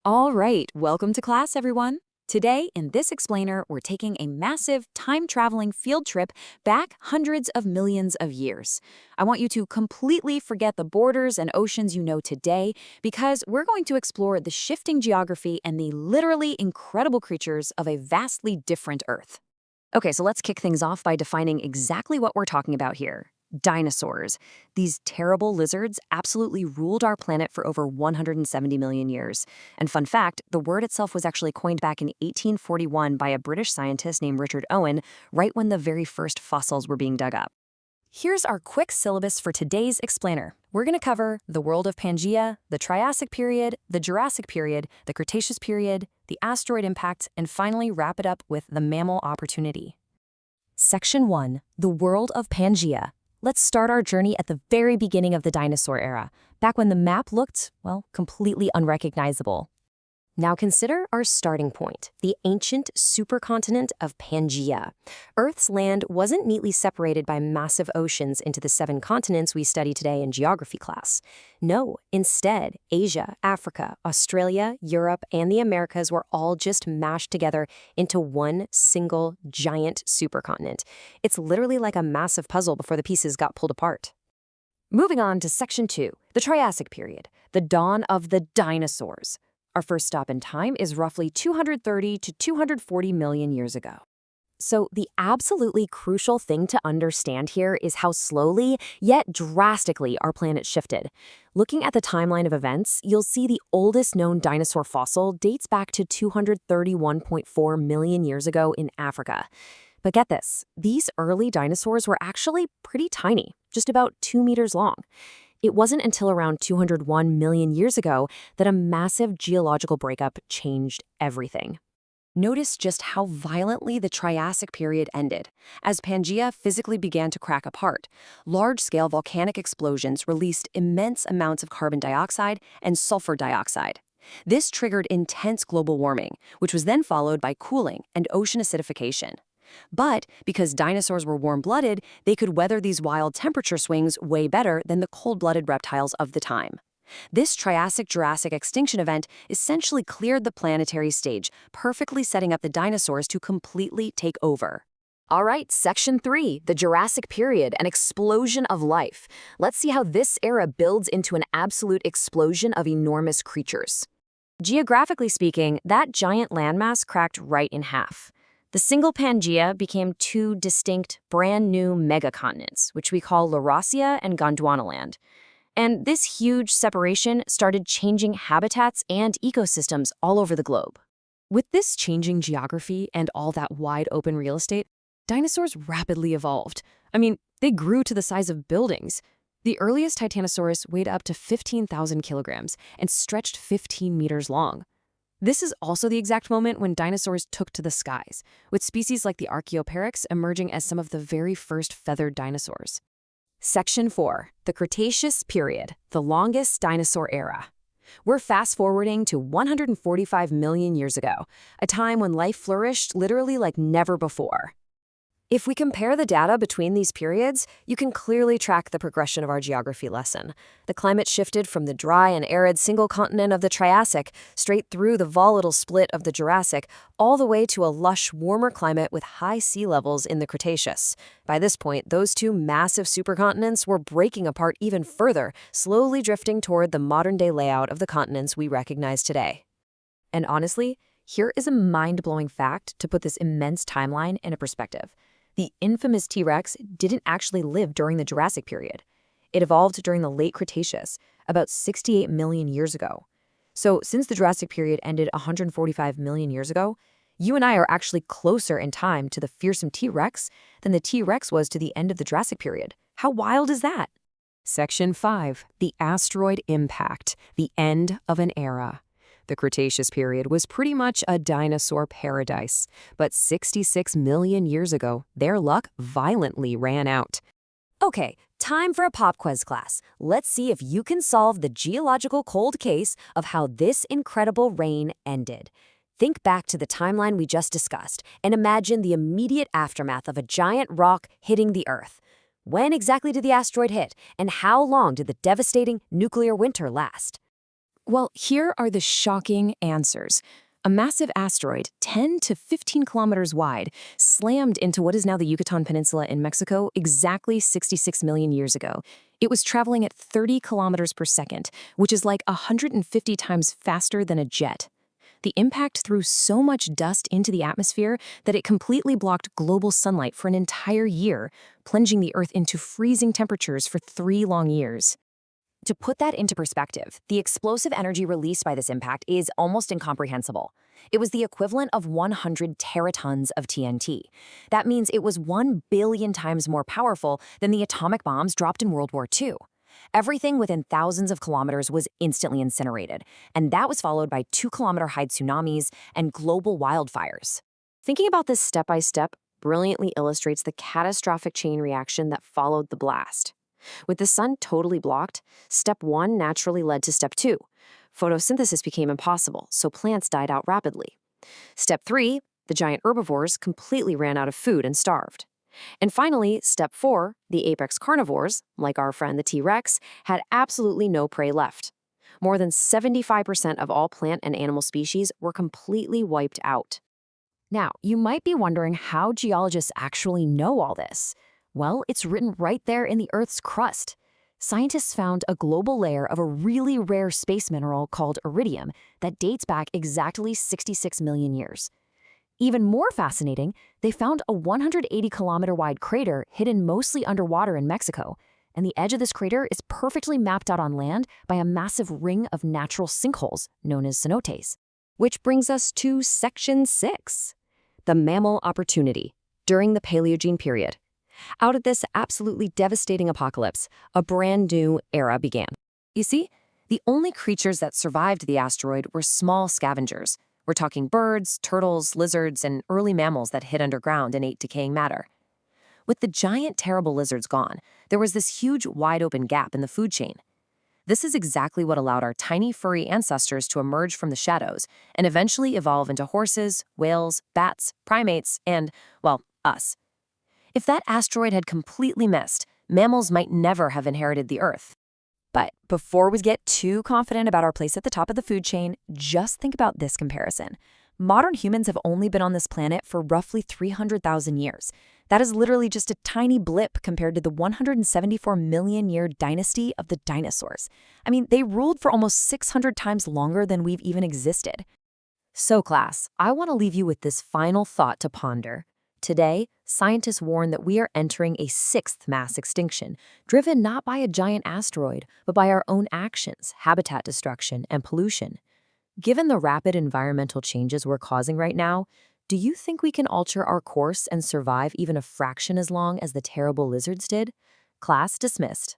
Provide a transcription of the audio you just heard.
All right, welcome to class, everyone. Today, in this explainer, we're taking a massive time-traveling field trip back hundreds of millions of years. I want you to completely forget the borders and oceans you know today because we're going to explore the shifting geography and the literally incredible creatures of a vastly different Earth. Okay, so let's kick things off by defining exactly what we're talking about here. Dinosaurs. These terrible lizards absolutely ruled our planet for over 170 million years. And fun fact, the word itself was actually coined back in 1841 by a British scientist named Richard Owen, right when the very first fossils were being dug up. Here's our quick syllabus for today's explainer. We're going to cover the world of Pangaea, the Triassic period, the Jurassic period, the Cretaceous period, the asteroid impact, and finally wrap it up with the mammal opportunity. Section 1. The world of Pangaea. Let's start our journey at the very beginning of the dinosaur era, back when the map looked, well, completely unrecognizable. Now consider our starting point, the ancient supercontinent of Pangaea. Earth's land wasn't neatly separated by massive oceans into the 7 continents we study today in geography class. No, instead, Asia, Africa, Australia, Europe, and the Americas were all just mashed together into one single giant supercontinent. It's literally like a massive puzzle before the pieces got pulled apart. Moving on to Section 2, the Triassic period, the dawn of the dinosaurs. Our first stop in time is roughly 230 to 240 million years ago. So the absolutely crucial thing to understand here is how slowly, yet drastically, our planet shifted. Looking at the timeline of events, you'll see the oldest known dinosaur fossil dates back to 231.4 million years ago in Africa. But get this, these early dinosaurs were actually pretty tiny, just about 2 meters long. It wasn't until around 201 million years ago that a massive geological breakup changed everything. Notice just how violently the Triassic period ended. As Pangaea physically began to crack apart, large-scale volcanic explosions released immense amounts of carbon dioxide and sulfur dioxide. This triggered intense global warming, which was then followed by cooling and ocean acidification. But because dinosaurs were warm-blooded, they could weather these wild temperature swings way better than the cold-blooded reptiles of the time. This Triassic-Jurassic extinction event essentially cleared the planetary stage, perfectly setting up the dinosaurs to completely take over. All right, Section 3, the Jurassic period, an explosion of life. Let's see how this era builds into an absolute explosion of enormous creatures. Geographically speaking, that giant landmass cracked right in half. The single Pangaea became 2 distinct, brand-new megacontinents, which we call Laurasia and Gondwanaland. And this huge separation started changing habitats and ecosystems all over the globe. With this changing geography and all that wide-open real estate, dinosaurs rapidly evolved. I mean, they grew to the size of buildings. The earliest Titanosaurus weighed up to 15,000 kilograms and stretched 15 meters long. This is also the exact moment when dinosaurs took to the skies, with species like the Archaeopteryx emerging as some of the very first feathered dinosaurs. Section 4, the Cretaceous period, the longest dinosaur era. We're fast-forwarding to 145 million years ago, a time when life flourished literally like never before. If we compare the data between these periods, you can clearly track the progression of our geography lesson. The climate shifted from the dry and arid single continent of the Triassic straight through the volatile split of the Jurassic, all the way to a lush, warmer climate with high sea levels in the Cretaceous. By this point, those 2 massive supercontinents were breaking apart even further, slowly drifting toward the modern-day layout of the continents we recognize today. And honestly, here is a mind-blowing fact to put this immense timeline into perspective. The infamous T-Rex didn't actually live during the Jurassic period. It evolved during the late Cretaceous, about 68 million years ago. So since the Jurassic period ended 145 million years ago, you and I are actually closer in time to the fearsome T-Rex than the T-Rex was to the end of the Jurassic period. How wild is that? Section 5, the asteroid impact, the end of an era. The Cretaceous period was pretty much a dinosaur paradise, but 66 million years ago, their luck violently ran out. Okay, time for a pop quiz class. Let's see if you can solve the geological cold case of how this incredible reign ended. Think back to the timeline we just discussed and imagine the immediate aftermath of a giant rock hitting the Earth. When exactly did the asteroid hit, and how long did the devastating nuclear winter last? Well, here are the shocking answers. A massive asteroid, 10 to 15 kilometers wide, slammed into what is now the Yucatan Peninsula in Mexico exactly 66 million years ago. It was traveling at 30 kilometers per second, which is like 150 times faster than a jet. The impact threw so much dust into the atmosphere that it completely blocked global sunlight for an entire year, plunging the Earth into freezing temperatures for 3 long years. To put that into perspective, the explosive energy released by this impact is almost incomprehensible. It was the equivalent of 100 teratons of TNT. That means it was 1 billion times more powerful than the atomic bombs dropped in World War II. Everything within thousands of kilometers was instantly incinerated, and that was followed by 2-kilometer-high tsunamis and global wildfires. Thinking about this step by step brilliantly illustrates the catastrophic chain reaction that followed the blast. With the sun totally blocked, step 1 naturally led to step 2. Photosynthesis became impossible, so plants died out rapidly. Step 3, the giant herbivores completely ran out of food and starved. And finally, step 4, the apex carnivores, like our friend the T-Rex, had absolutely no prey left. More than 75% of all plant and animal species were completely wiped out. Now, you might be wondering how geologists actually know all this. Well, it's written right there in the Earth's crust. Scientists found a global layer of a really rare space mineral called iridium that dates back exactly 66 million years. Even more fascinating, they found a 180-kilometer-wide crater hidden mostly underwater in Mexico, and the edge of this crater is perfectly mapped out on land by a massive ring of natural sinkholes known as cenotes. Which brings us to Section 6, the mammal opportunity during the Paleogene period. Out of this absolutely devastating apocalypse, a brand new era began. You see, the only creatures that survived the asteroid were small scavengers. We're talking birds, turtles, lizards, and early mammals that hid underground and ate decaying matter. With the giant, terrible lizards gone, there was this huge, wide-open gap in the food chain. This is exactly what allowed our tiny, furry ancestors to emerge from the shadows and eventually evolve into horses, whales, bats, primates, and, well, us. If that asteroid had completely missed, mammals might never have inherited the Earth. But before we get too confident about our place at the top of the food chain, just think about this comparison. Modern humans have only been on this planet for roughly 300,000 years. That is literally just a tiny blip compared to the 174-million-year dynasty of the dinosaurs. I mean, they ruled for almost 600 times longer than we've even existed. So, class, I want to leave you with this final thought to ponder. Today, scientists warn that we are entering a 6th mass extinction, driven not by a giant asteroid, but by our own actions, habitat destruction, and pollution. Given the rapid environmental changes we're causing right now, do you think we can alter our course and survive even a fraction as long as the terrible lizards did? Class dismissed.